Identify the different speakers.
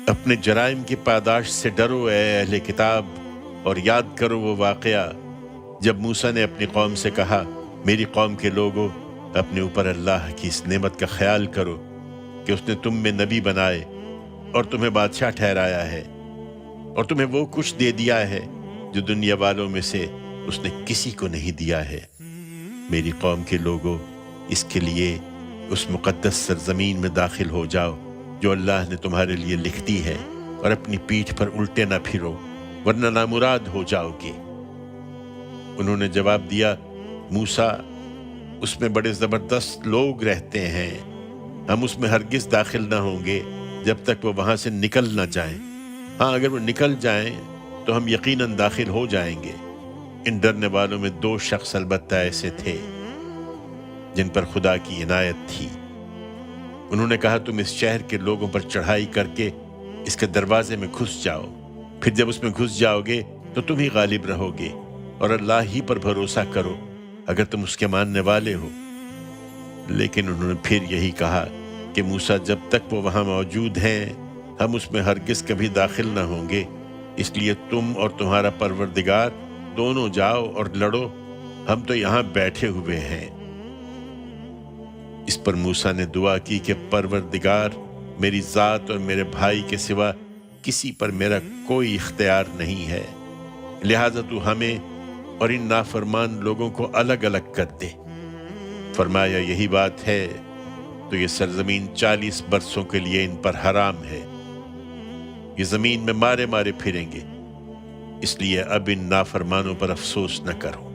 Speaker 1: اپنے جرائم کی پاداش سے ڈرو اے اہل کتاب، اور یاد کرو وہ واقعہ جب موسیٰ نے اپنی قوم سے کہا، میری قوم کے لوگوں، اپنے اوپر اللہ کی اس نعمت کا خیال کرو کہ اس نے تم میں نبی بنائے اور تمہیں بادشاہ ٹھہرایا ہے، اور تمہیں وہ کچھ دے دیا ہے جو دنیا والوں میں سے اس نے کسی کو نہیں دیا ہے۔ میری قوم کے لوگوں، اس کے لیے اس مقدس سرزمین میں داخل ہو جاؤ جو اللہ نے تمہارے لیے لکھ دی ہے، اور اپنی پیٹھ پر الٹے نہ پھرو ورنہ نامراد ہو جاؤ گے۔ انہوں نے جواب دیا، موسیٰ، اس میں بڑے زبردست لوگ رہتے ہیں، ہم اس میں ہرگز داخل نہ ہوں گے جب تک وہ وہاں سے نکل نہ جائیں۔ ہاں، اگر وہ نکل جائیں تو ہم یقیناً داخل ہو جائیں گے۔ ان ڈرنے والوں میں 2 شخص البتہ ایسے تھے جن پر خدا کی عنایت تھی۔ انہوں نے کہا، تم اس شہر کے لوگوں پر چڑھائی کر کے اس کے دروازے میں گھس جاؤ، پھر جب اس میں گھس جاؤ گے تو تم ہی غالب رہو گے، اور اللہ ہی پر بھروسہ کرو اگر تم اس کے ماننے والے ہو۔ لیکن انہوں نے پھر یہی کہا کہ موسیٰ، جب تک وہ وہاں موجود ہیں ہم اس میں ہرگز کبھی داخل نہ ہوں گے، اس لیے تم اور تمہارا پروردگار دونوں جاؤ اور لڑو، ہم تو یہاں بیٹھے ہوئے ہیں۔ اس پر موسیٰ نے دعا کی کہ پروردگار، میری ذات اور میرے بھائی کے سوا کسی پر میرا کوئی اختیار نہیں ہے، لہٰذا تو ہمیں اور ان نافرمان لوگوں کو الگ الگ کر دے۔ فرمایا، یہی بات ہے تو یہ سرزمین 40 برسوں کے لیے ان پر حرام ہے، یہ زمین میں مارے مارے پھریں گے، اس لیے اب ان نافرمانوں پر افسوس نہ کرو۔